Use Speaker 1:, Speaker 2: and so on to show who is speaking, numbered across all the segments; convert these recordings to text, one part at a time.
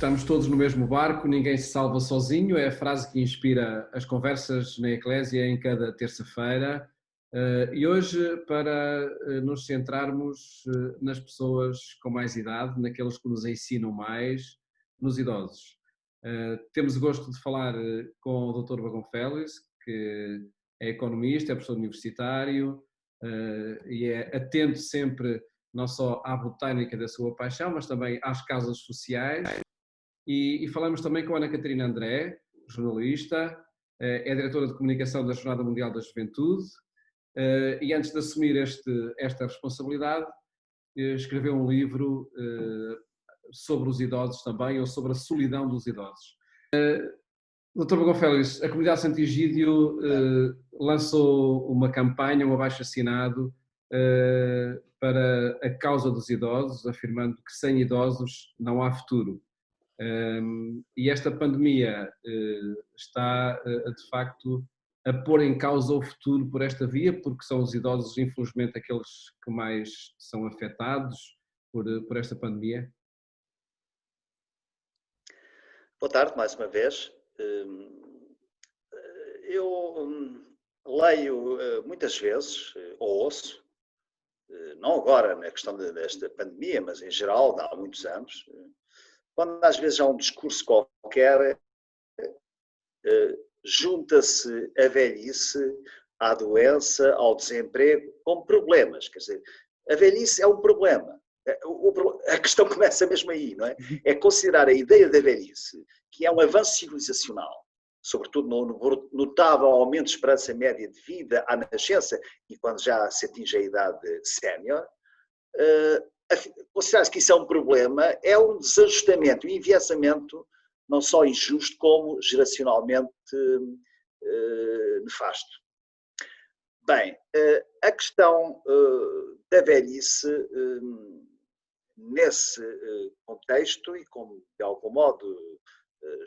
Speaker 1: estamos todos no mesmo barco, ninguém se salva sozinho, é a frase que inspira as conversas na Eclésia em cada terça-feira. E hoje, para nos centrarmos nas pessoas com mais idade, naqueles que nos ensinam mais, nos idosos. Temos o gosto de falar com o Dr. Bagão Félix, que é economista, é professor universitário e é atento sempre não só à botânica da sua paixão, mas também às causas sociais. E falamos também com a Ana Catarina André, jornalista, é diretora de comunicação da Jornada Mundial da Juventude e antes de assumir esta responsabilidade, escreveu um livro sobre os idosos também, ou sobre a solidão dos idosos. Dr. Bagão Félix, a comunidade Santigídio lançou uma campanha, um abaixo-assinado para a causa dos idosos, afirmando que sem idosos não há futuro. E esta pandemia está, de facto, a pôr em causa o futuro por esta via, porque são os idosos, infelizmente, aqueles que mais são afetados por esta pandemia.
Speaker 2: Boa tarde, mais uma vez. Eu leio muitas vezes, ou ouço, não agora na questão desta pandemia, mas em geral, há muitos anos, quando às vezes há um discurso qualquer, junta-se a velhice à doença, ao desemprego, como problemas. Quer dizer, a velhice é um problema. A questão começa mesmo aí, não é? É considerar a ideia da velhice, que é um avanço civilizacional, sobretudo no notável aumento de esperança média de vida à nascença e quando já se atinge a idade sénior, considerar que isso é um problema, é um desajustamento, um enviesamento não só injusto, como geracionalmente nefasto. Bem, a questão da velhice, nesse contexto, e como de algum modo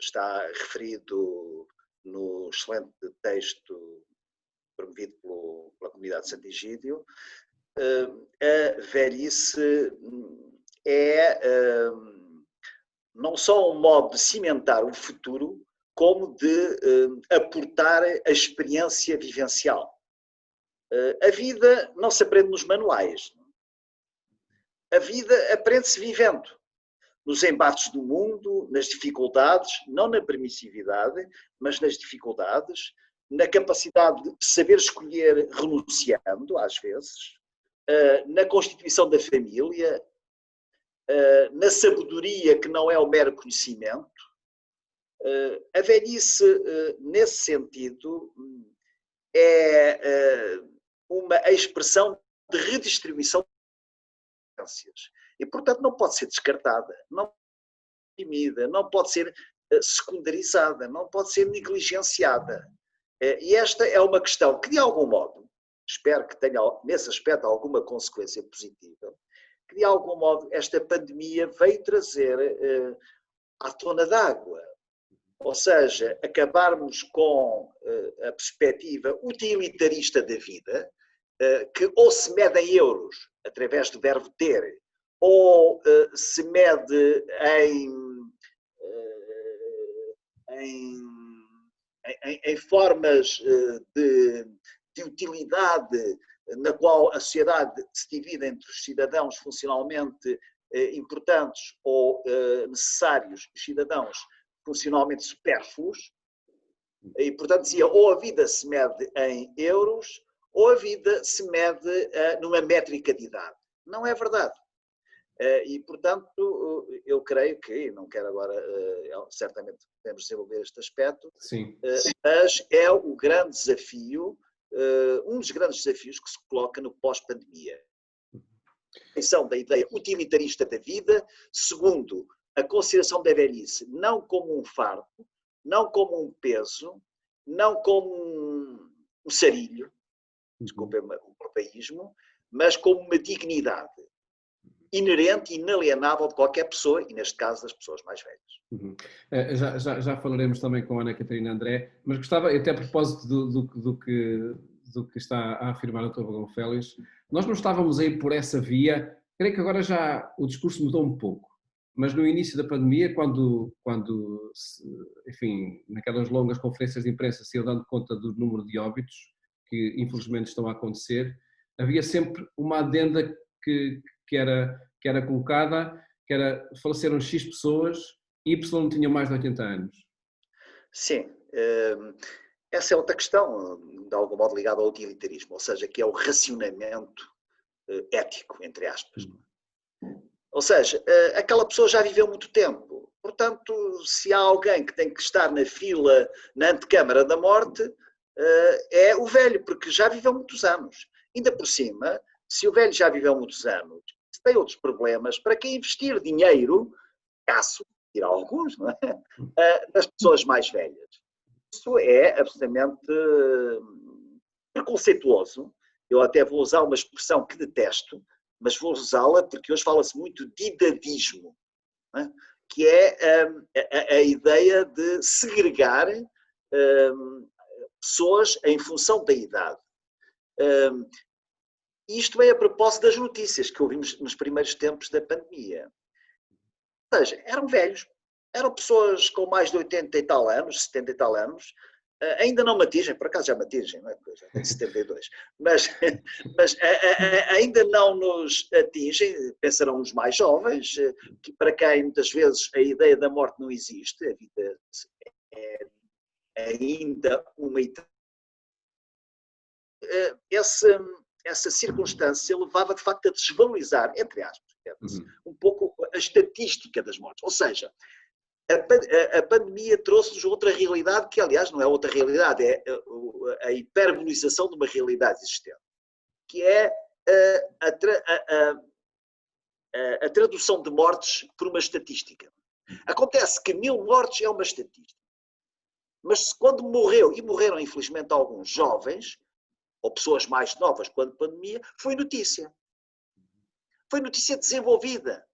Speaker 2: está referido no excelente texto promovido pela comunidade de Santigídio, a velhice é não só um modo de cimentar o futuro, como de aportar a experiência vivencial. A vida não se aprende nos manuais. A vida aprende-se vivendo. Nos embates do mundo, nas dificuldades, não na permissividade, mas nas dificuldades, na capacidade de saber escolher renunciando, às vezes, na constituição da família, na sabedoria que não é o mero conhecimento. A velhice, nesse sentido, é uma expressão de redistribuição de competências. E, portanto, não pode ser descartada, não pode ser reprimida, não pode ser secundarizada, não pode ser negligenciada. E esta é uma questão que, de algum modo, espero que tenha, nesse aspecto, alguma consequência positiva, que, de algum modo, esta pandemia veio trazer à tona d'água. Ou seja, acabarmos com a perspectiva utilitarista da vida, que ou se mede em euros, através do verbo ter, ou se mede em formas de utilidade, na qual a sociedade se divide entre os cidadãos funcionalmente importantes ou necessários, os cidadãos funcionalmente supérfluos, e portanto dizia, ou a vida se mede em euros, ou a vida se mede numa métrica de idade. Não é verdade. E portanto, eu creio que, não quero agora, certamente podemos desenvolver este aspecto,
Speaker 1: Sim.
Speaker 2: Mas é o grande desafio, um dos grandes desafios que se coloca no pós-pandemia. A questão da ideia utilitarista da vida, segundo, a consideração da velhice não como um fardo, não como um peso, não como um sarilho, desculpem o propaísmo, mas como uma dignidade inerente e inalienável de qualquer pessoa, e neste caso das pessoas mais velhas.
Speaker 1: Já falaremos também com a Ana Catarina André, mas gostava, até a propósito do que está a afirmar o Dr. Bagão Félix, nós não estávamos aí por essa via, creio que agora já o discurso mudou um pouco. mas no início da pandemia, enfim, naquelas longas conferências de imprensa se ia dando conta do número de óbitos que infelizmente estão a acontecer, havia sempre uma adenda que era colocada, que era faleceram X pessoas, Y não tinham mais de 80 anos.
Speaker 2: Sim, essa é outra questão, de algum modo ligada ao utilitarismo, ou seja, que é o racionamento ético, entre aspas. Ou seja, aquela pessoa já viveu muito tempo, portanto, se há alguém que tem que estar na fila, na antecâmara da morte, é o velho, porque já viveu muitos anos. Ainda por cima, se o velho já viveu muitos anos, se tem outros problemas, para que investir dinheiro, caso, tirar alguns, não é? Das pessoas mais velhas? Isso é absolutamente preconceituoso. Eu até vou usar uma expressão que detesto, mas vou usá-la porque hoje fala-se muito de idadismo, não é? Que é a ideia de segregar pessoas em função da idade. Isto é a propósito das notícias que ouvimos nos primeiros tempos da pandemia. Ou seja, eram velhos, eram pessoas com mais de 80 e tal anos, 70 e tal anos, ainda não me atingem, por acaso já me atingem, não é? Já tenho 72, mas ainda não nos atingem, pensarão os mais jovens, que para quem muitas vezes a ideia da morte não existe, a vida é ainda uma essa circunstância levava de facto a desvalorizar, entre aspas, um pouco a estatística das mortes. Ou seja, a pandemia trouxe-nos outra realidade, que aliás não é outra realidade, é a hiperbolização de uma realidade existente, que é a tradução de mortes por uma estatística. Acontece que 1000 mortes é uma estatística, mas quando morreu, e morreram infelizmente alguns jovens, ou pessoas mais novas quando pandemia, foi notícia. Foi notícia desenvolvida.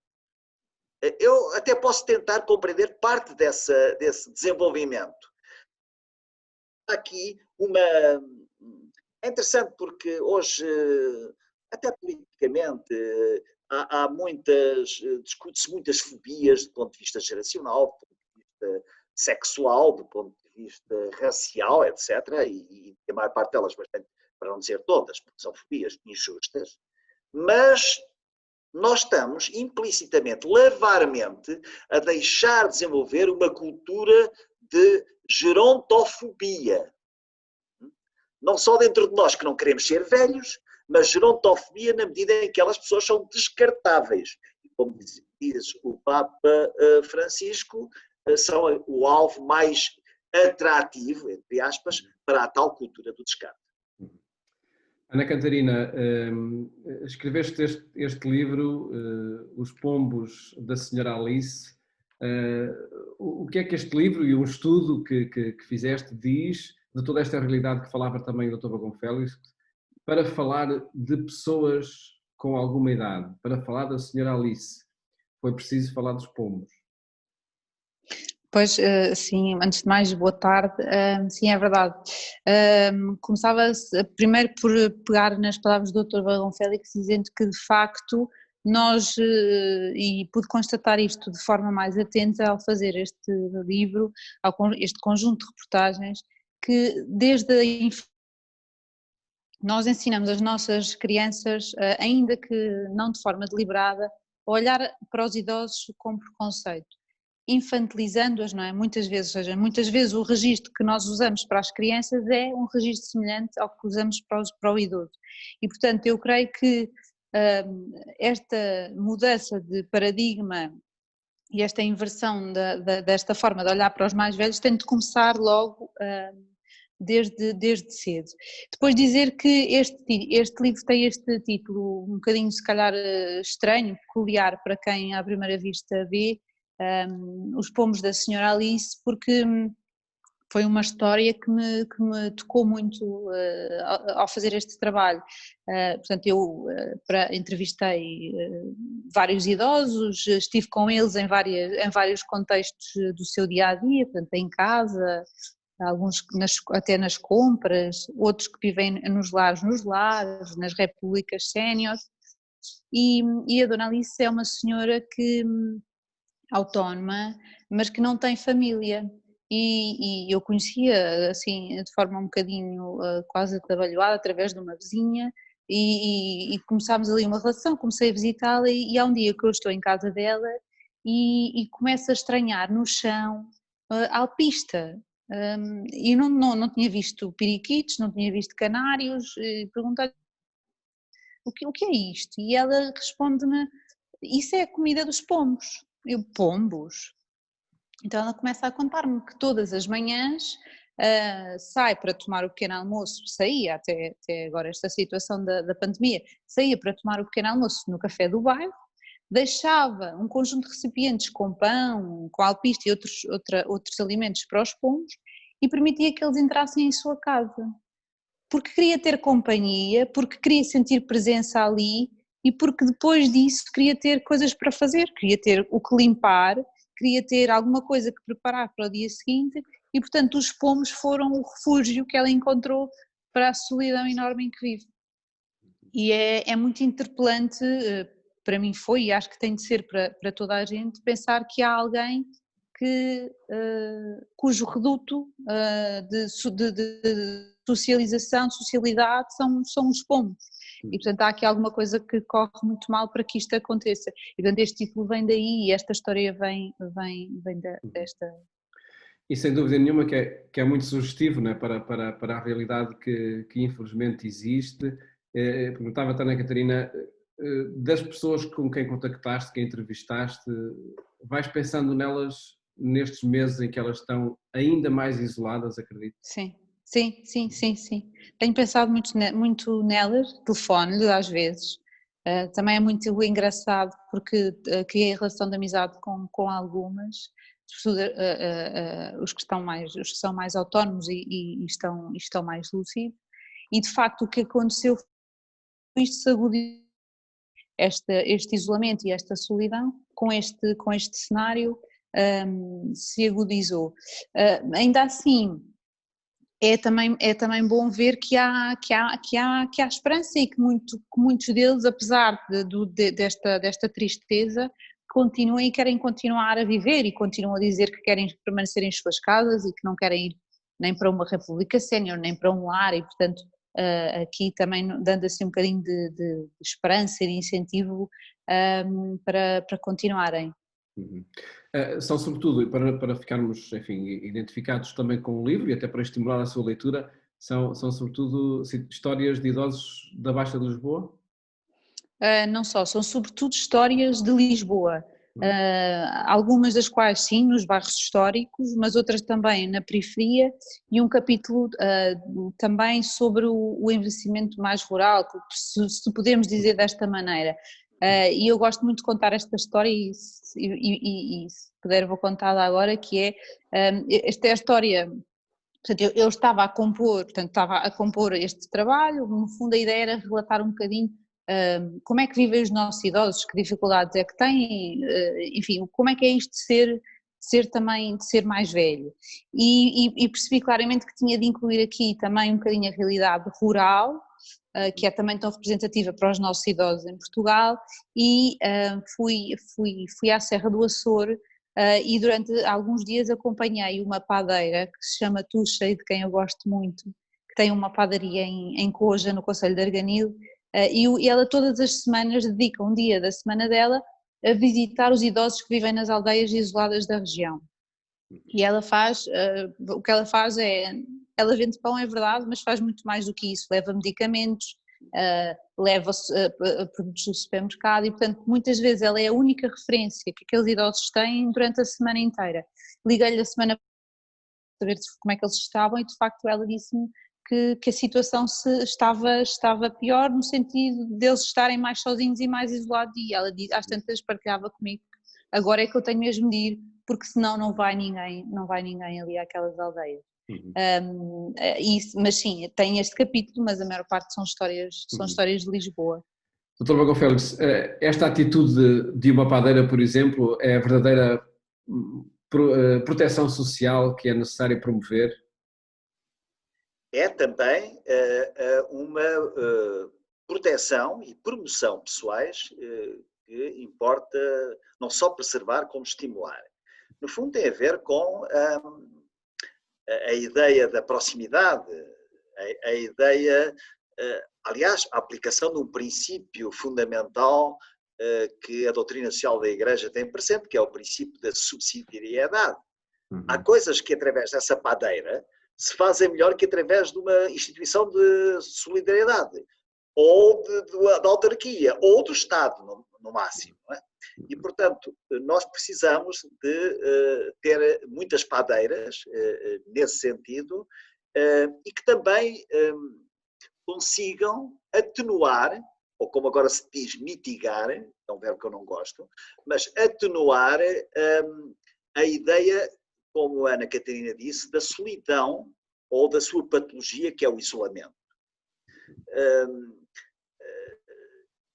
Speaker 2: Eu até posso tentar compreender parte desse desenvolvimento. Aqui é interessante porque hoje, até politicamente, há discute-se muitas fobias do ponto de vista geracional, do ponto de vista sexual, do ponto de vista racial, etc. E a maior parte delas, bastante, para não dizer todas, porque são fobias injustas, mas nós estamos implicitamente, larvarmente, a deixar desenvolver uma cultura de gerontofobia. Não só dentro de nós que não queremos ser velhos, mas gerontofobia na medida em que aquelas pessoas são descartáveis. E como diz o Papa Francisco, são o alvo mais atrativo, entre aspas, para a tal cultura do descarte.
Speaker 1: Ana Cantarina, escreveste este livro, Os Pombos da Senhora Alice. O que é que este livro e um estudo que fizeste diz de toda esta realidade que falava também o Dr. Bagão Félix, para falar de pessoas com alguma idade, para falar da Senhora Alice, foi preciso falar dos pombos?
Speaker 3: Pois, sim, antes de mais, boa tarde. Sim, é verdade. Começava primeiro por pegar nas palavras do Dr. Bagão Félix, dizendo que, de facto, nós, e pude constatar isto de forma mais atenta ao fazer este livro, este conjunto de reportagens, que desde a infância nós ensinamos as nossas crianças, ainda que não de forma deliberada, a olhar para os idosos com preconceito, infantilizando-as, não é? Muitas vezes, ou seja, muitas vezes o registro que nós usamos para as crianças é um registro semelhante ao que usamos para o idoso. E, portanto, eu creio que esta mudança de paradigma e esta inversão desta forma de olhar para os mais velhos tem de começar logo desde cedo. Depois dizer que este livro tem este título um bocadinho se calhar estranho, peculiar para quem à primeira vista vê, Os Pombos da Senhora Alice, porque foi uma história que me tocou muito ao fazer este trabalho. Portanto, eu entrevistei vários idosos, estive com eles em vários contextos do seu dia-a-dia, portanto, em casa, alguns até nas compras, outros que vivem nos lares, nas repúblicas séniores, e a Dona Alice é uma senhora que autónoma, mas que não tem família. E eu conhecia assim de forma um bocadinho quase atabalhoada através de uma vizinha e começámos ali uma relação, comecei a visitá-la e há um dia que eu estou em casa dela e começo a estranhar no chão alpista. E não tinha visto periquitos, não tinha visto canários, perguntei o que é isto? E ela responde-me, isso é a comida dos pombos. Eu, pombos? Então ela começa a contar-me que todas as manhãs sai para tomar o pequeno almoço, saía até agora esta situação da pandemia, saía para tomar o pequeno almoço no café do bairro, deixava um conjunto de recipientes com pão, com alpiste e outros alimentos para os pombos e permitia que eles entrassem em sua casa. Porque queria ter companhia, porque queria sentir presença ali e porque depois disso queria ter coisas para fazer, queria ter o que limpar, queria ter alguma coisa que preparar para o dia seguinte e portanto os pomos foram o refúgio que ela encontrou para a solidão enorme em que vive. E é muito interpelante, para mim foi e acho que tem de ser para toda a gente, pensar que há alguém cujo reduto de socialização, socialidade são os pombos. E portanto há aqui alguma coisa que corre muito mal para que isto aconteça. E portanto este título vem daí e esta história vem desta...
Speaker 1: E sem dúvida nenhuma que é muito sugestivo, não é? para a realidade que infelizmente existe. Perguntava-te, Ana Catarina, das pessoas com quem contactaste, quem entrevistaste, vais pensando nelas nestes meses em que elas estão ainda mais isoladas, acredito?
Speaker 3: Sim. Tenho pensado muito nelas, telefono-lhe às vezes. Também é muito engraçado porque criei relação de amizade com algumas, sobretudo os que são mais autónomos e estão mais lúcidos. E de facto o que aconteceu foi isto se agudizou, este isolamento e esta solidão com este cenário se agudizou. Ainda assim, é também bom ver que há esperança e que muitos deles, apesar desta tristeza, continuam e querem continuar a viver e continuam a dizer que querem permanecer em suas casas e que não querem ir nem para uma república sénior, nem para um lar e portanto aqui também dando assim um bocadinho de esperança e de incentivo para continuarem.
Speaker 1: Uhum. São sobretudo, para ficarmos, enfim, identificados também com o livro e até para estimular a sua leitura, são sobretudo histórias de idosos da Baixa de Lisboa?
Speaker 3: Não só, são sobretudo histórias de Lisboa, algumas das quais sim, nos bairros históricos, mas outras também na periferia e um capítulo também sobre o envelhecimento mais rural, se podemos dizer desta maneira. E eu gosto muito de contar esta história e se puder vou contá-la agora, que esta é a história, portanto eu estava a compor este trabalho, no fundo a ideia era relatar um bocadinho como é que vivem os nossos idosos, que dificuldades é que têm, enfim, como é que é isto de ser mais velho e percebi claramente que tinha de incluir aqui também um bocadinho a realidade rural, que é também tão representativa para os nossos idosos em Portugal e fui à Serra do Açor e durante alguns dias acompanhei uma padeira que se chama Tuxa e de quem eu gosto muito, que tem uma padaria em Coja, no concelho de Arganil, e ela todas as semanas dedica um dia da semana dela a visitar os idosos que vivem nas aldeias isoladas da região. E ela o que ela faz ela vende pão, é verdade, mas faz muito mais do que isso, leva medicamentos, leva produtos do supermercado e portanto muitas vezes ela é a única referência que aqueles idosos têm durante a semana inteira. Liguei-lhe a semana para saber como é que eles estavam e de facto ela disse-me que a situação estava pior no sentido deles estarem mais sozinhos e mais isolados e ela às tantas partilhava comigo, agora é que eu tenho mesmo de ir porque senão não vai ninguém ali àquelas aldeias. Uhum. Mas sim, tem este capítulo, mas a maior parte são histórias de Lisboa.
Speaker 1: Dr. Bagão Félix, esta atitude de uma padeira, por exemplo, é a verdadeira proteção social que é necessário promover?
Speaker 2: É também uma proteção e promoção pessoais que importa não só preservar, como estimular. No fundo, tem a ver com a ideia da proximidade, a ideia, aliás, a aplicação de um princípio fundamental que a doutrina social da Igreja tem presente, que é o princípio da subsidiariedade. Há coisas que, através dessa padeira, se fazem melhor que através de uma instituição de solidariedade, ou da autarquia, ou do Estado, no máximo. Não é? E, portanto, nós precisamos de ter muitas padeiras nesse sentido e que também consigam atenuar, ou como agora se diz, mitigar, é um verbo que eu não gosto, mas atenuar a ideia, como a Ana Catarina disse, da solidão ou da sua patologia, que é o isolamento.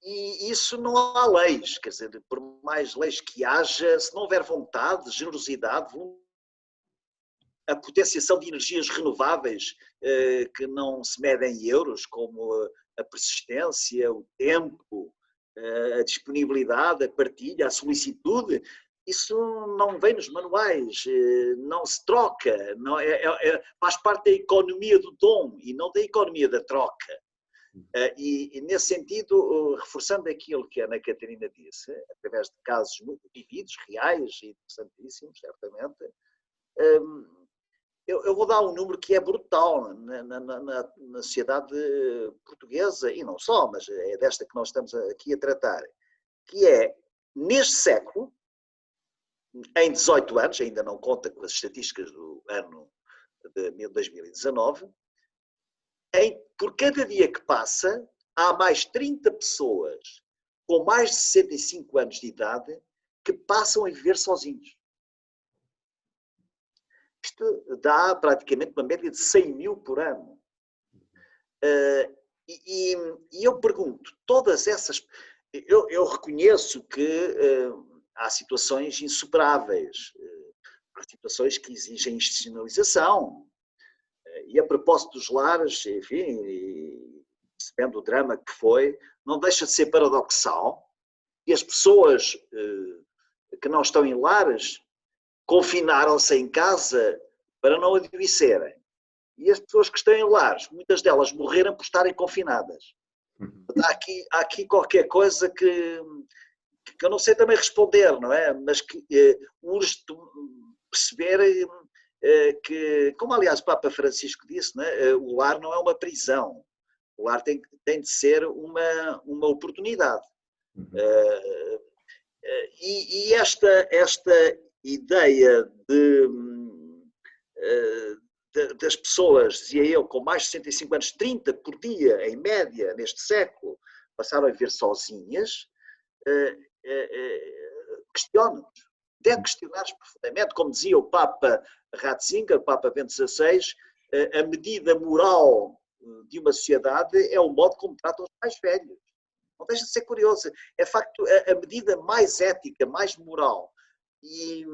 Speaker 2: E isso não há leis, quer dizer, por mais leis que haja, se não houver vontade, generosidade, a potenciação de energias renováveis que não se medem em euros, como a persistência, o tempo, a disponibilidade, a partilha, a solicitude, isso não vem nos manuais, não se troca, não, faz parte da economia do dom e não da economia da troca. E nesse sentido, reforçando aquilo que a Ana Catarina disse, através de casos muito vividos, reais e interessantíssimos, certamente, eu vou dar um número que é brutal na sociedade portuguesa, e não só, mas é desta que nós estamos aqui a tratar, que é, neste século, em 18 anos, ainda não conta com as estatísticas do ano de 2019, por cada dia que passa, há mais 30 pessoas com mais de 65 anos de idade que passam a viver sozinhos. Isto dá praticamente uma média de 100 mil por ano. E eu pergunto, todas essas... Eu reconheço que há situações insuperáveis, há situações que exigem institucionalização. E a propósito dos lares, enfim, percebendo o drama que foi, não deixa de ser paradoxal que as pessoas que não estão em lares confinaram-se em casa para não adoecerem. E as pessoas que estão em lares, muitas delas morreram por estarem confinadas. Há aqui qualquer coisa que eu não sei também responder, não é? Mas que urge perceber que, como aliás o Papa Francisco disse, não é? O lar não é uma prisão. O lar tem de ser uma oportunidade. E esta ideia das pessoas, dizia eu, com mais de 65 anos, 30 por dia, em média, neste século, passaram a viver sozinhas, questiona-nos. Deve questionar-nos profundamente, como dizia o Papa Ratzinger, o Papa Bento XVI, a medida moral de uma sociedade é o modo como tratam os mais velhos. Não deixa de ser curioso. É facto a medida mais ética, mais moral. E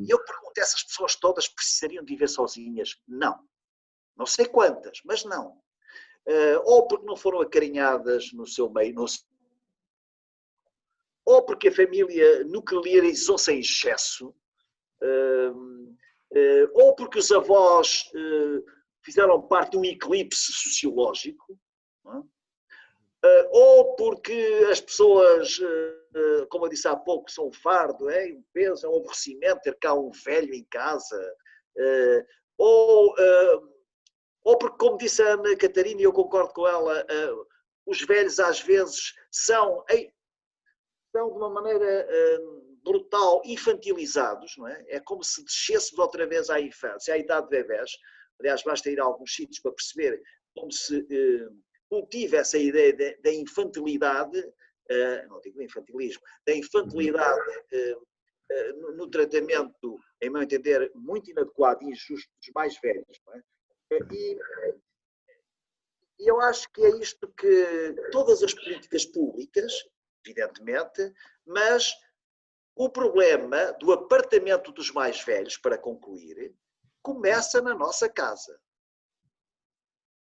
Speaker 2: eu pergunto, essas pessoas todas precisariam de viver sozinhas? Não. Não sei quantas, mas não. Ou porque não foram acarinhadas no seu meio, ou porque a família nuclearizou-se em excesso, ou porque os avós fizeram parte de um eclipse sociológico, não é? Ou porque as pessoas, como eu disse há pouco, são um fardo, um peso, é um aborrecimento ter cá um velho em casa, ou porque, como disse a Ana Catarina, e eu concordo com ela, os velhos às vezes são de uma maneira brutal infantilizados, não é? É como se descêssemos outra vez à infância, à idade de bebés. Aliás, basta ir a alguns sítios para perceber como se cultiva essa ideia da infantilidade, não digo infantilismo, da infantilidade no tratamento, em meu entender, muito inadequado e injusto dos mais velhos. Não é? E eu acho que é isto que todas as políticas públicas, evidentemente, mas o problema do apartamento dos mais velhos, para concluir, começa na nossa casa.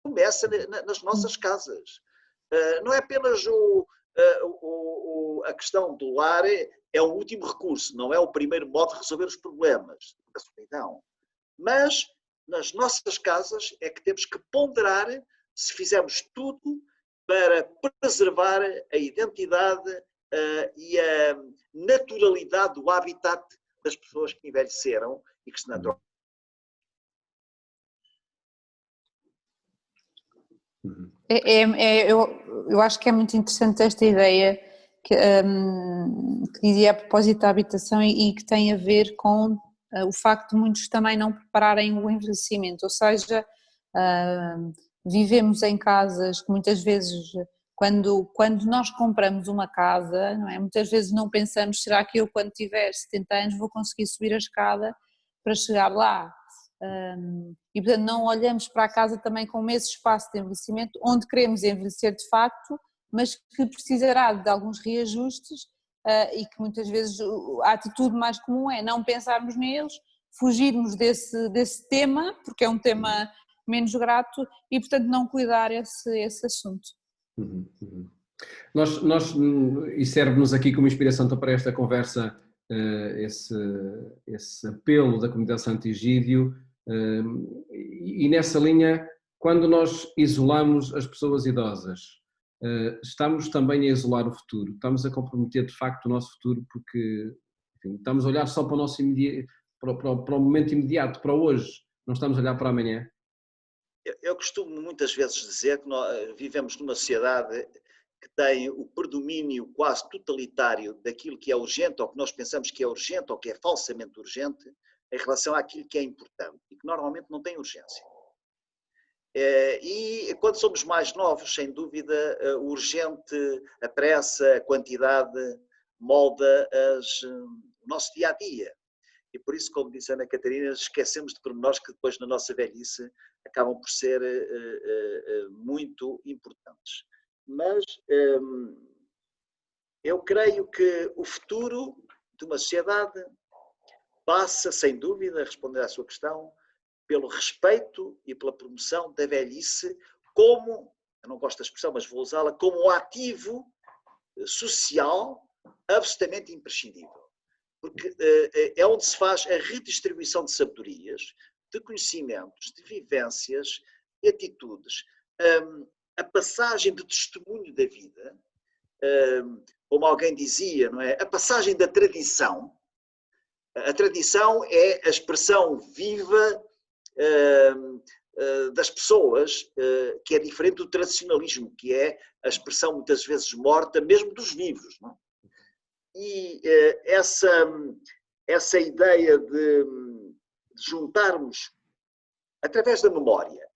Speaker 2: Começa nas nossas casas. Não é apenas a questão do lar é o último recurso, não é o primeiro modo de resolver os problemas da solidão. Mas nas nossas casas é que temos que ponderar se fizermos tudo para preservar a identidade e a naturalidade do habitat das pessoas que envelheceram e que se naturalizam.
Speaker 3: Eu acho que é muito interessante esta ideia que dizia a propósito da habitação e que tem a ver com o facto de muitos também não prepararem o envelhecimento, ou seja, vivemos em casas que muitas vezes, quando nós compramos uma casa, não é? Muitas vezes não pensamos, será que eu quando tiver 70 anos vou conseguir subir a escada para chegar lá? E portanto não olhamos para a casa também como esse espaço de envelhecimento onde queremos envelhecer de facto, mas que precisará de alguns reajustes e que muitas vezes a atitude mais comum é não pensarmos neles, fugirmos desse tema, porque é um tema menos grato e portanto não cuidar esse assunto.
Speaker 1: E serve-nos aqui como inspiração para esta conversa esse apelo da comunidade Santo Egídio. E nessa linha, quando nós isolamos as pessoas idosas, estamos também a isolar o futuro, estamos a comprometer de facto o nosso futuro, porque enfim, estamos a olhar só para o nosso para o momento imediato, para hoje, não estamos a olhar para amanhã.
Speaker 2: Eu costumo muitas vezes dizer que nós vivemos numa sociedade que tem o predomínio quase totalitário daquilo que é urgente, ou que nós pensamos que é urgente, ou que é falsamente urgente, em relação àquilo que é importante e que normalmente não tem urgência. E quando somos mais novos, sem dúvida, o urgente, a pressa, a quantidade molda o nosso dia-a-dia. E por isso, como disse a Ana Catarina, esquecemos de pormenores que depois na nossa velhice acabam por ser muito importantes. Mas eu creio que o futuro de uma sociedade passa, sem dúvida, a responder à sua questão, pelo respeito e pela promoção da velhice como, eu não gosto da expressão, mas vou usá-la, como um ativo social absolutamente imprescindível. Porque é onde se faz a redistribuição de sabedorias, de conhecimentos, de vivências, de atitudes, a passagem de testemunho da vida, como alguém dizia, não é? A passagem da tradição. A tradição é a expressão viva das pessoas, que é diferente do tradicionalismo, que é a expressão muitas vezes morta, mesmo dos vivos. Não? E essa ideia de juntarmos através da memória,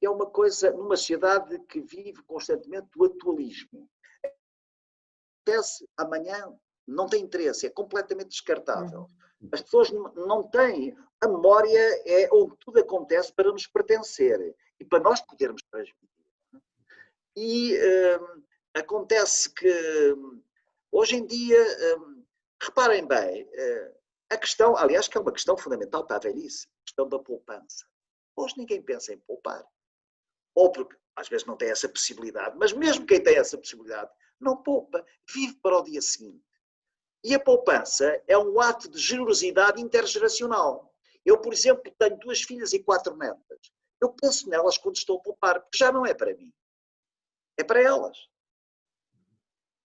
Speaker 2: é uma coisa numa sociedade que vive constantemente o atualismo. Acontece amanhã, não tem interesse, é completamente descartável. As pessoas não têm. A memória é onde tudo acontece para nos pertencer e para nós podermos transmitir. E acontece que hoje em dia, reparem bem, a questão, aliás, que é uma questão fundamental para a velhice, a questão da poupança. Hoje ninguém pensa em poupar. Ou porque às vezes não tem essa possibilidade, mas mesmo quem tem essa possibilidade não poupa, vive para o dia seguinte. E a poupança é um ato de generosidade intergeracional. Eu, por exemplo, tenho 2 filhas e 4 netas. Eu penso nelas quando estou a poupar, porque já não é para mim. É para elas.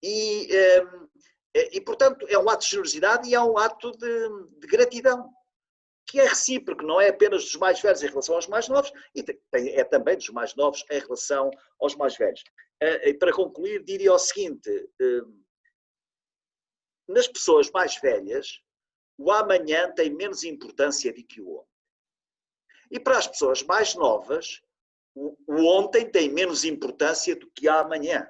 Speaker 2: E portanto, é um ato de generosidade e é um ato de gratidão, que é recíproco, não é apenas dos mais velhos em relação aos mais novos, e é também dos mais novos em relação aos mais velhos. Para concluir, diria o seguinte: nas pessoas mais velhas, o amanhã tem menos importância do que o ontem. E para as pessoas mais novas, o ontem tem menos importância do que a amanhã.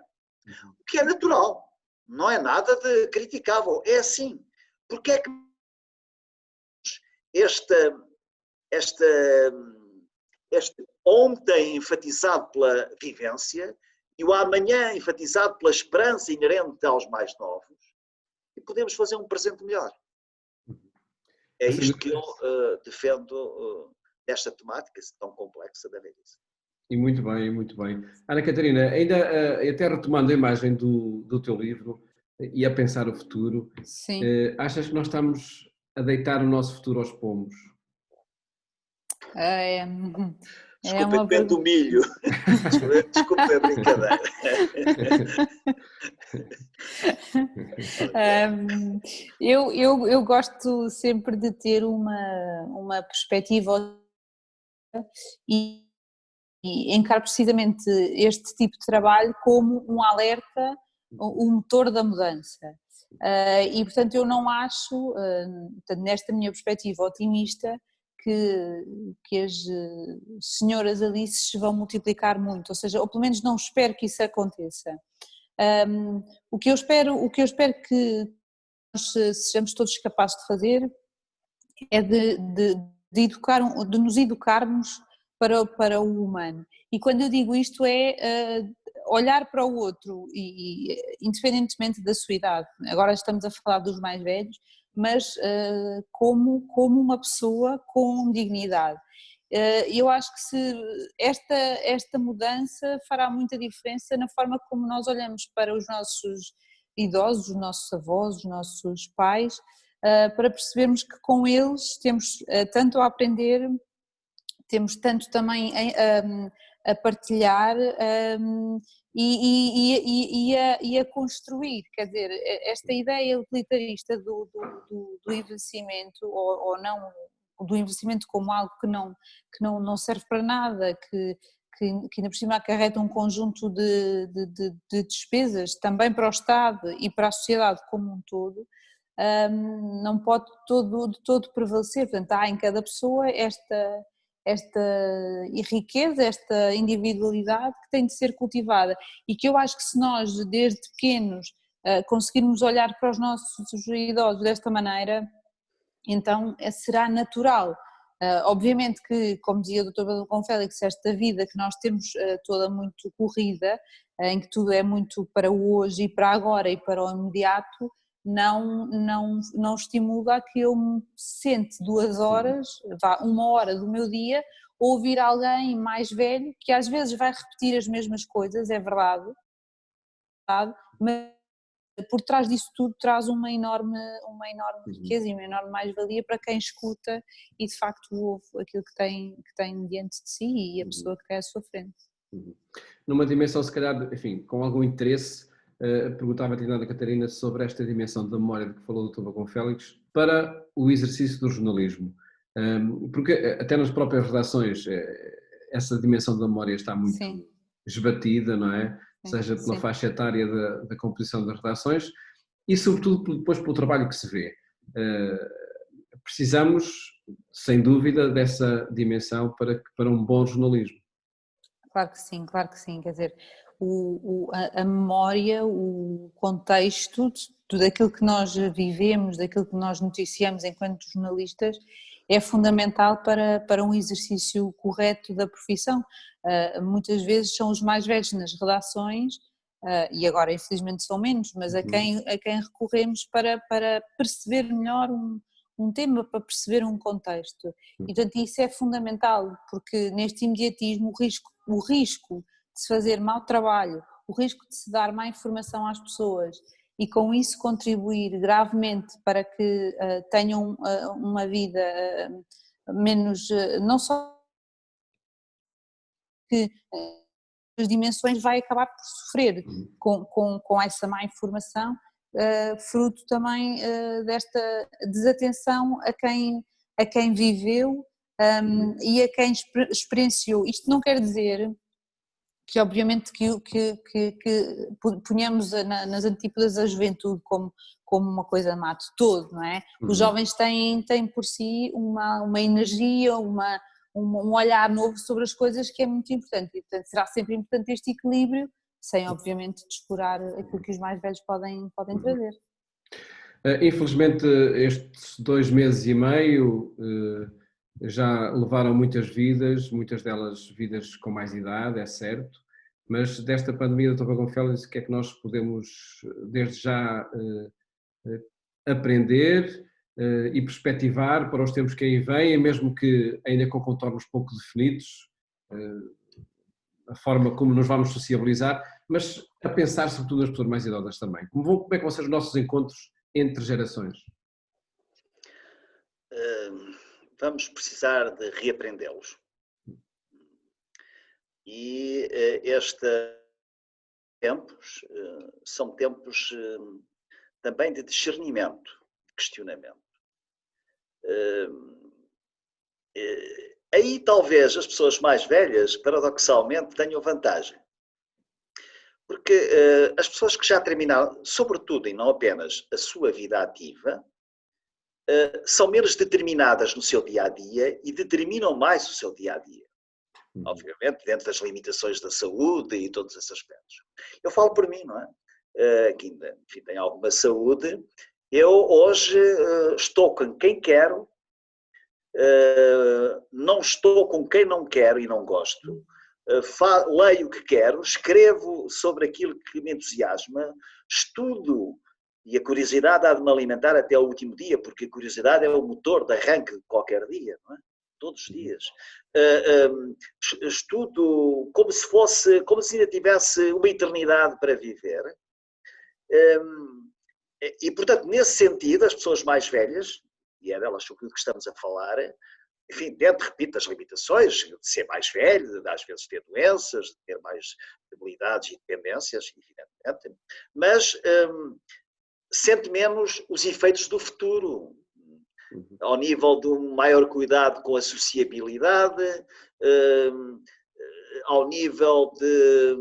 Speaker 2: O que é natural, não é nada de criticável, é assim. Porque é que este ontem enfatizado pela vivência e o amanhã enfatizado pela esperança inerente aos mais novos, e podemos fazer um presente melhor. É isto que eu defendo desta temática tão complexa da velhice.
Speaker 1: E muito bem, muito bem. Ana Catarina, ainda até retomando a imagem do teu livro e a pensar o futuro,
Speaker 3: Sim.
Speaker 1: achas que nós estamos a deitar o nosso futuro aos pomos?
Speaker 3: É
Speaker 2: Desculpa,
Speaker 3: uma
Speaker 2: depende do
Speaker 3: pergunta.
Speaker 2: milho. Desculpa a brincadeira.
Speaker 3: Eu gosto sempre de ter uma perspectiva e, e encaro precisamente este tipo de trabalho como um alerta, o motor da mudança. E portanto eu não acho, portanto, nesta minha perspectiva otimista, que as senhoras Alices vão multiplicar muito, ou seja, ou pelo menos não espero que isso aconteça. O que eu espero que nós sejamos todos capazes de fazer é de nos educarmos para o humano. E quando eu digo isto é olhar para o outro, e independentemente da sua idade, agora estamos a falar dos mais velhos, mas como uma pessoa com dignidade. Eu acho que esta mudança fará muita diferença na forma como nós olhamos para os nossos idosos, os nossos avós, os nossos pais, para percebermos que com eles temos tanto a aprender, temos tanto também a partilhar e a construir, quer dizer, esta ideia utilitarista do envelhecimento, ou não, do envelhecimento como algo que não serve para nada, que ainda por cima acarreta um conjunto de despesas também para o Estado e para a sociedade como um todo, não pode de todo prevalecer. Portanto, há em cada pessoa esta riqueza, esta individualidade que tem de ser cultivada, e que eu acho que se nós desde pequenos conseguirmos olhar para os nossos idosos desta maneira, então será natural. Obviamente que, como dizia o Dr. Balcão Félix, esta vida que nós temos toda muito corrida, em que tudo é muito para o hoje e para agora e para o imediato, não estimula a que eu me sente 2 horas, vá 1 hora do meu dia, ouvir alguém mais velho que às vezes vai repetir as mesmas coisas, é verdade, mas por trás disso tudo traz uma enorme riqueza e uma enorme mais-valia para quem escuta e de facto ouve aquilo que tem diante de si e a pessoa que tem à sua frente.
Speaker 1: Numa dimensão, se calhar, enfim, com algum interesse, perguntava-te, Ana Catarina, sobre esta dimensão da memória de que falou o Dr. Balcão Félix para o exercício do jornalismo. Porque até nas próprias redações essa dimensão da memória está muito
Speaker 3: Sim.
Speaker 1: esbatida, não é? Seja pela faixa etária da composição das redações e sobretudo depois pelo trabalho que se vê. Precisamos, sem dúvida, dessa dimensão para um bom jornalismo.
Speaker 3: Claro que sim, quer dizer, a memória, o contexto de tudo aquilo que nós vivemos, daquilo que nós noticiamos enquanto jornalistas, é fundamental para um exercício correto da profissão. Muitas vezes são os mais velhos nas redações, e agora infelizmente são menos, mas a quem recorremos para perceber melhor um tema, para perceber um contexto. E portanto isso é fundamental, porque neste imediatismo o risco de se fazer mau trabalho, o risco de se dar má informação às pessoas e com isso contribuir gravemente para que tenham uma vida menos, não só que as dimensões, vai acabar por sofrer com essa má informação, fruto também desta desatenção a quem viveu e a quem experienciou. Isto não quer dizer que obviamente que ponhamos nas antípodas a juventude como uma coisa má de todo, não é? Os jovens têm por si uma energia, um olhar novo sobre as coisas que é muito importante, e portanto será sempre importante este equilíbrio, sem obviamente descurar aquilo que os mais velhos podem trazer.
Speaker 1: Infelizmente estes 2 meses e meio já levaram muitas vidas, muitas delas vidas com mais idade, é certo, mas desta pandemia, Dr. Balcão Félix, o que é que nós podemos desde já aprender e perspectivar para os tempos que aí vêm, mesmo que ainda com contornos pouco definidos, a forma como nos vamos sociabilizar, mas a pensar sobretudo nas pessoas mais idosas também. Como é que vão ser os nossos encontros entre gerações?
Speaker 2: Vamos precisar de reaprendê-los. E estes tempos são tempos também de discernimento, de questionamento. Aí talvez as pessoas mais velhas, paradoxalmente, tenham vantagem. Porque as pessoas que já terminaram, sobretudo e não apenas a sua vida ativa, são menos determinadas no seu dia-a-dia e determinam mais o seu dia-a-dia. Obviamente, dentro das limitações da saúde e todos esses aspectos. Eu falo por mim, não é? Que ainda, enfim, tenho alguma saúde. Eu hoje estou com quem quero, não estou com quem não quero e não gosto. Leio o que quero, escrevo sobre aquilo que me entusiasma, estudo, e a curiosidade há de me alimentar até o último dia, porque a curiosidade é o motor de arranque de qualquer dia, não é? Todos os dias. Estudo como se ainda tivesse uma eternidade para viver. E, portanto, nesse sentido, as pessoas mais velhas, e é delas sobre o que estamos a falar, enfim, dentro, repito, das limitações, de ser mais velho, de às vezes ter doenças, de ter mais debilidades e dependências, evidentemente, mas sente menos os efeitos do futuro, ao nível de um maior cuidado com a sociabilidade, ao nível de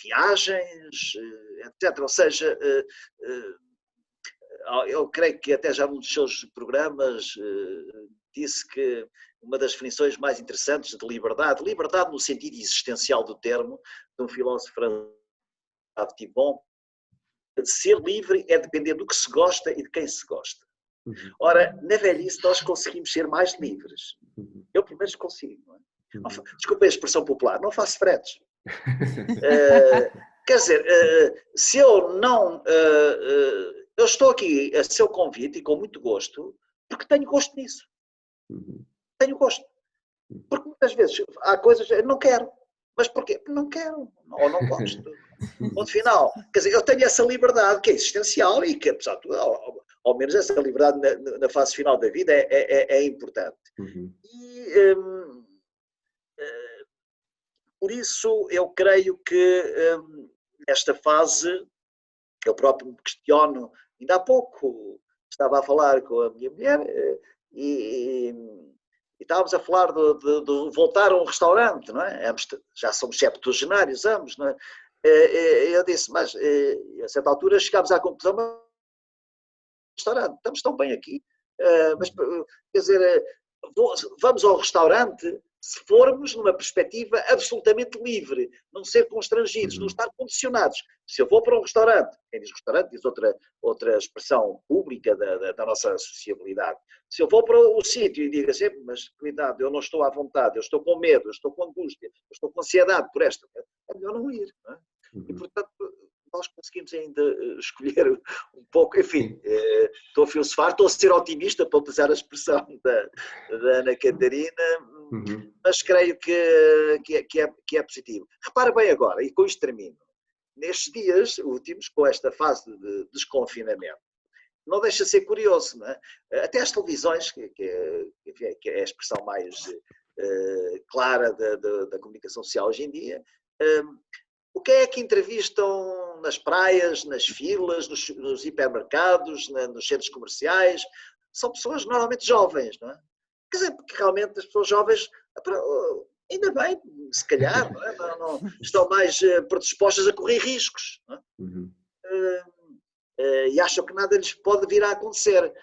Speaker 2: viagens, etc. Ou seja, eu creio que até já num dos seus programas disse que uma das definições mais interessantes de liberdade no sentido existencial do termo, de um filósofo francês, Thibon, de ser livre é depender do que se gosta e de quem se gosta. Ora, na velhice nós conseguimos ser mais livres. Eu pelo menos consigo. Não é? Desculpa a expressão popular, não faço fretes. Quer dizer, se eu não... eu estou aqui a seu convite e com muito gosto, porque tenho gosto nisso. Tenho gosto. Porque muitas vezes há coisas que eu não quero. Mas porquê? Não quero, ou não gosto. Ponto final. Quer dizer, eu tenho essa liberdade que é existencial e que, apesar de tudo, ao menos essa liberdade na fase final da vida é importante. E por isso eu creio que esta fase, eu próprio me questiono, ainda há pouco estava a falar com a minha mulher e estávamos a falar de voltar a um restaurante, não é? Já somos septuagenários, ambos, não é? Eu disse, mas a certa altura chegámos à conclusão, mas restaurante, estamos tão bem aqui, mas quer dizer, vamos ao restaurante se formos numa perspectiva absolutamente livre, não ser constrangidos, não estar condicionados. Se eu vou para um restaurante, quem diz restaurante diz outra expressão pública da nossa sociabilidade. Se eu vou para o sítio e digo assim, mas cuidado, eu não estou à vontade, eu estou com medo, eu estou com angústia, eu estou com ansiedade por esta, é melhor não ir. Não é? E, portanto, nós conseguimos ainda escolher um pouco, enfim, estou a filosofar, estou a ser otimista, para utilizar a expressão da Ana Catarina, mas creio que é positivo. Repara bem agora, e com isto termino, nestes dias últimos, com esta fase de desconfinamento, não deixa de ser curioso, não é? Até as televisões, que é a expressão mais clara da comunicação social hoje em dia, o que é que entrevistam nas praias, nas filas, nos hipermercados, nos centros comerciais? São pessoas normalmente jovens, não é? Quer dizer, porque realmente as pessoas jovens, ainda bem, se calhar, não é? não estão mais predispostas a correr riscos. Não é? E acham que nada lhes pode vir a acontecer.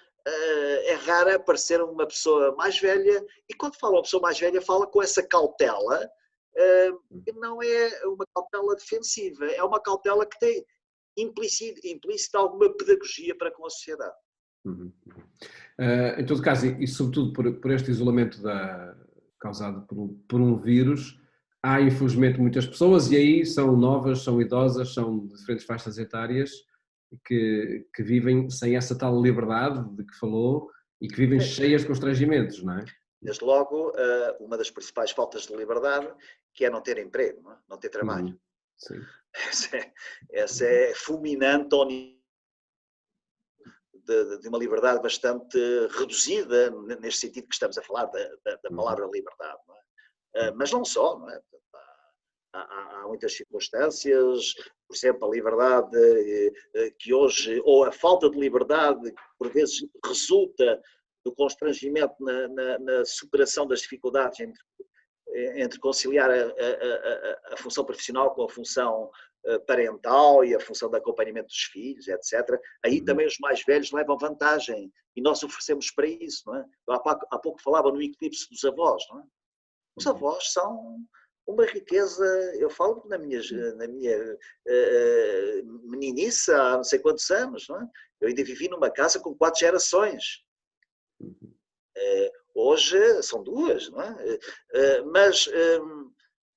Speaker 2: É raro aparecer uma pessoa mais velha, e quando fala uma pessoa mais velha, fala com essa cautela, que não é uma cautela defensiva, é uma cautela que tem implícita alguma pedagogia para com a sociedade.
Speaker 1: Em todo caso, e sobretudo por este isolamento causado por um vírus, há infelizmente muitas pessoas, e aí são novas, são idosas, são de diferentes faixas etárias, que vivem sem essa tal liberdade de que falou e que vivem cheias de constrangimentos, não é?
Speaker 2: Desde logo, uma das principais faltas de liberdade, que é não ter emprego, não ter trabalho.
Speaker 1: Sim.
Speaker 2: Essa é fulminante ao nível de uma liberdade bastante reduzida, neste sentido que estamos a falar da palavra liberdade. Não é? Mas não só, não é? Há muitas circunstâncias, por exemplo, a liberdade que hoje, ou a falta de liberdade, que por vezes resulta do constrangimento na superação das dificuldades entre conciliar a função profissional com a função parental e a função de acompanhamento dos filhos, etc. Aí também os mais velhos levam vantagem e nós oferecemos para isso, não é? Eu há pouco falava no eclipse dos avós, não é? Os avós são uma riqueza, eu falo na minha meninice há não sei quantos anos, não é? Eu ainda vivi numa casa com 4 gerações. Hoje são 2, não é? Mas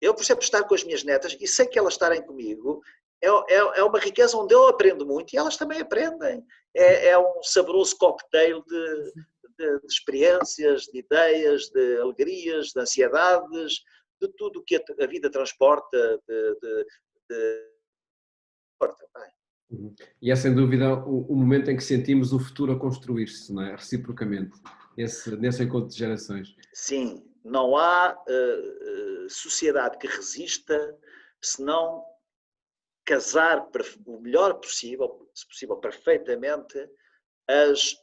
Speaker 2: eu, por exemplo, estar com as minhas netas e sei que elas estarem comigo é uma riqueza onde eu aprendo muito e elas também aprendem. É um saboroso cocktail de experiências, de ideias, de alegrias, de ansiedades, de tudo o que a vida transporta.
Speaker 1: E é sem dúvida o momento em que sentimos o futuro a construir-se, não é? Reciprocamente, nesse encontro de gerações.
Speaker 2: Sim, não há sociedade que resista se não casar o melhor possível, se possível perfeitamente,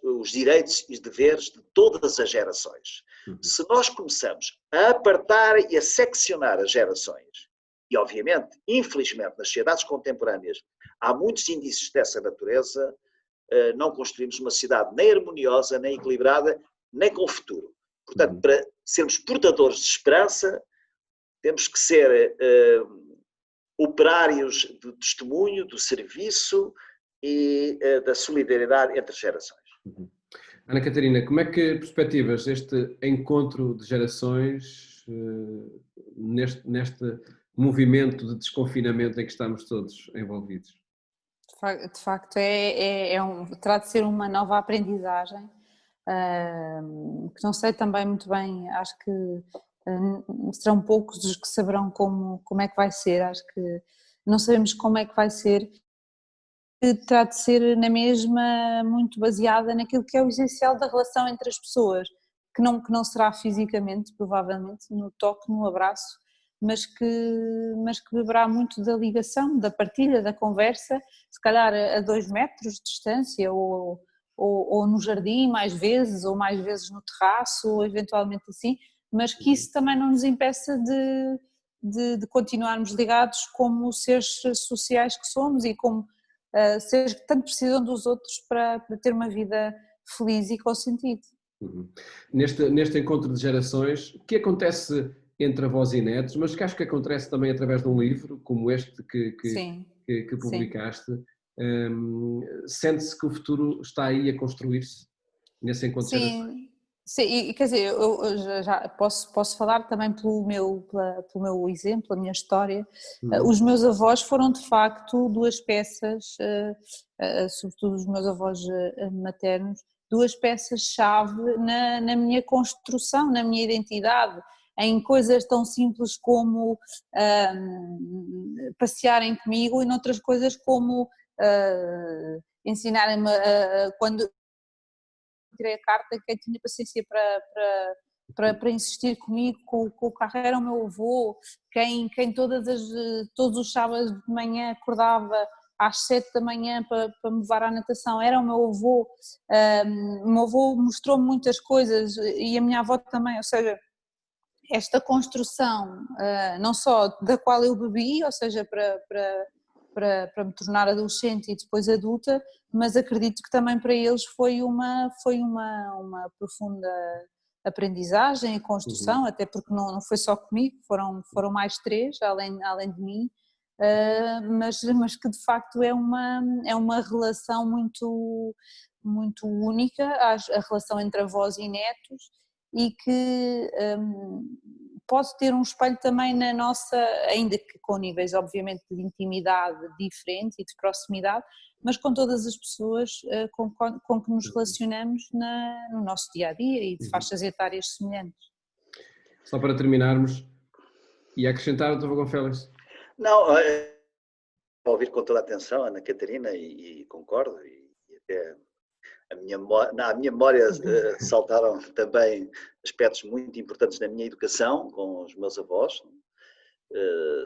Speaker 2: os direitos e os deveres de todas as gerações. Se nós começamos a apartar e a seccionar as gerações, e obviamente, infelizmente, nas sociedades contemporâneas há muitos indícios dessa natureza, não construímos uma sociedade nem harmoniosa, nem equilibrada, nem com futuro. Portanto, para sermos portadores de esperança, temos que ser operários do testemunho, do serviço e da solidariedade entre gerações.
Speaker 1: Ana Catarina, como é que perspectivas este encontro de gerações neste movimento de desconfinamento em que estamos todos envolvidos?
Speaker 3: De facto, terá de ser uma nova aprendizagem, que não sei também muito bem, acho que serão poucos os que saberão como é que vai ser, acho que não sabemos como é que vai ser, que terá de ser na mesma muito baseada naquilo que é o essencial da relação entre as pessoas, que não será fisicamente, provavelmente, no toque, no abraço, mas que beberá muito da ligação, da partilha, da conversa, se calhar a 2 metros de distância ou no jardim mais vezes, ou mais vezes no terraço, ou eventualmente assim, mas que isso também não nos impeça de continuarmos ligados como seres sociais que somos e como seres que tanto precisam dos outros para ter uma vida feliz e com sentido.
Speaker 1: Neste encontro de gerações, o que acontece entre avós e netos, mas que acho que acontece também através de um livro como este que publicaste, sente-se que o futuro está aí a construir-se nesse encontro de gerações?
Speaker 3: Sim, e quer dizer, eu já posso falar também pelo meu exemplo, a minha história. Os meus avós foram de facto 2 peças, sobretudo os meus avós maternos, 2 peças-chave na minha construção, na minha identidade, em coisas tão simples como passearem comigo e noutras coisas como ensinarem-me quando tirei a carta, quem tinha paciência para insistir comigo com o carro era o meu avô, quem todos os sábados de manhã acordava às 7 da manhã para me levar à natação era o meu avô. O meu avô mostrou-me muitas coisas e a minha avó também, ou seja, esta construção não só da qual eu bebi, ou seja, para me tornar adolescente e depois adulta, mas acredito que também para eles foi uma profunda aprendizagem e construção, até porque não foi só comigo, foram mais 3 além de mim, mas que de facto é uma relação muito, muito única, a relação entre avós e netos, e que pode ter um espelho também na nossa, ainda que com níveis obviamente de intimidade diferentes e de proximidade, mas com todas as pessoas com que nos relacionamos no nosso dia-a-dia e de faixas etárias semelhantes.
Speaker 1: Só para terminarmos, e acrescentar, Dr. Vagão Félix?
Speaker 2: Não, vou ouvir com toda a atenção, Ana Catarina, e concordo, e até na minha memória saltaram também aspectos muito importantes na minha educação com os meus avós,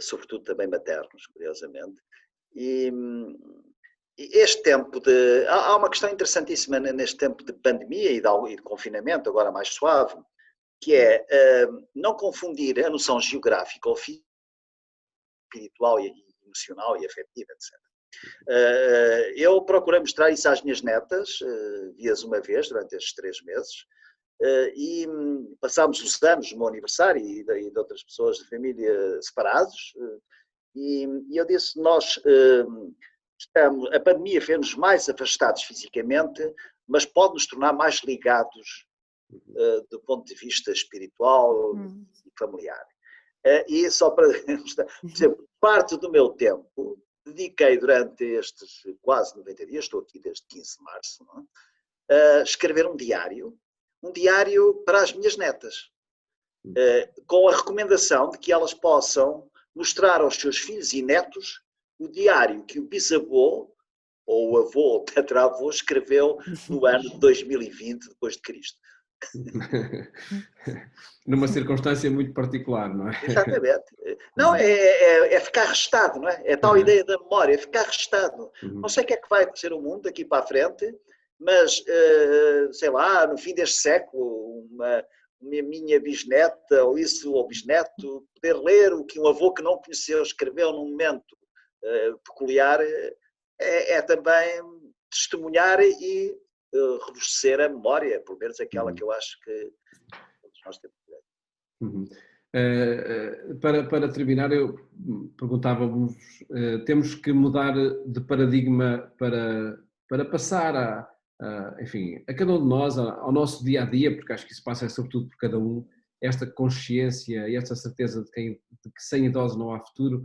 Speaker 2: sobretudo também maternos, curiosamente. E este tempo há uma questão interessantíssima neste tempo de pandemia e de confinamento, agora mais suave, que é não confundir a noção geográfica ou espiritual e emocional e afetiva, etc. Eu procurei mostrar isso às minhas netas, vi-as uma vez durante estes 3 meses, e passámos os anos no meu aniversário e de outras pessoas de família separados, e eu disse, a pandemia fez-nos mais afastados fisicamente, mas pode nos tornar mais ligados do ponto de vista espiritual e familiar. E só para, por exemplo, parte do meu tempo dediquei durante estes quase 90 dias, estou aqui desde 15 de março, não é? A escrever um diário para as minhas netas, com a recomendação de que elas possam mostrar aos seus filhos e netos o diário que o bisavô, ou o avô, ou o tetravô, escreveu no ano de 2020, depois de Cristo.
Speaker 1: Numa circunstância muito particular, não é?
Speaker 2: Exatamente. Não, é ficar registado, não é? É tal ideia da memória, é ficar registado. Não sei o que é que vai acontecer no mundo daqui para a frente, mas, sei lá, no fim deste século, uma minha bisneta, ou bisneto, poder ler o que um avô que não conheceu escreveu num momento peculiar, é também testemunhar e robustecer a memória, pelo menos aquela que eu acho que todos nós temos.
Speaker 1: Para terminar, eu perguntava-vos, temos que mudar de paradigma para passar enfim, a cada um de nós, ao nosso dia-a-dia, porque acho que isso passa sobretudo por cada um, esta consciência e esta certeza de que sem idosos não há futuro.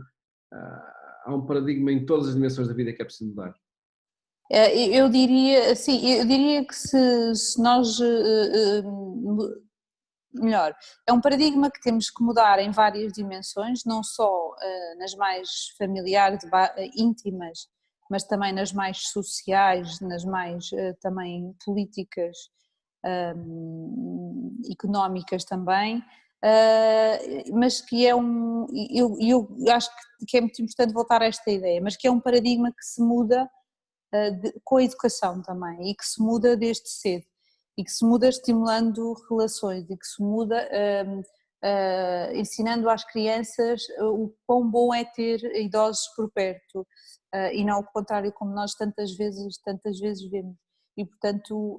Speaker 1: Há um paradigma em todas as dimensões da vida que é preciso mudar.
Speaker 3: Eu diria que se nós, melhor, é um paradigma que temos que mudar em várias dimensões, não só nas mais familiares, íntimas, mas também nas mais sociais, nas mais também políticas, económicas também, mas que é eu acho que é muito importante voltar a esta ideia, mas que é um paradigma que se muda com a educação também, e que se muda desde cedo, e que se muda estimulando relações, e que se muda ensinando às crianças o quão bom é ter idosos por perto, e não o contrário, como nós tantas vezes vemos. E portanto,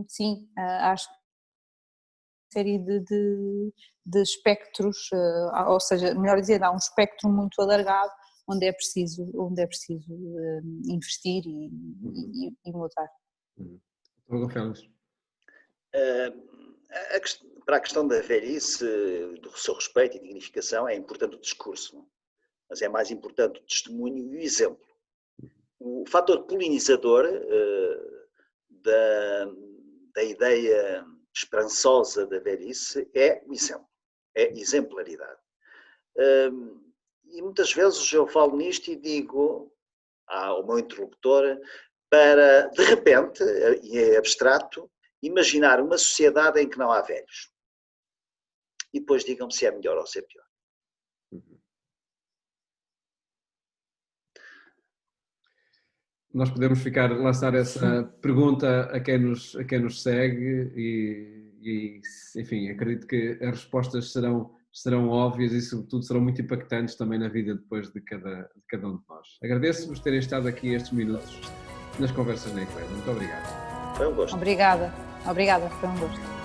Speaker 3: sim, acho que série de espectros, ou seja, melhor dizer, há um espectro muito alargado onde é preciso investir e mudar.
Speaker 2: Para a questão da velhice, do seu respeito e dignificação, é importante o discurso, mas é mais importante o testemunho e o exemplo. O fator polinizador da ideia esperançosa da velhice é o exemplo, é exemplaridade. E muitas vezes eu falo nisto e digo ao meu interlocutor para, de repente, e é abstrato, imaginar uma sociedade em que não há velhos. E depois digam-me se é melhor ou se é pior.
Speaker 1: Nós podemos lançar essa pergunta a quem nos segue e, enfim, acredito que as respostas serão óbvias e, sobretudo, serão muito impactantes também na vida depois de cada um de nós. Agradeço-vos terem estado aqui estes minutos nas Conversas na Eclésia. Muito obrigado.
Speaker 2: Foi um gosto.
Speaker 3: Obrigada, foi um gosto.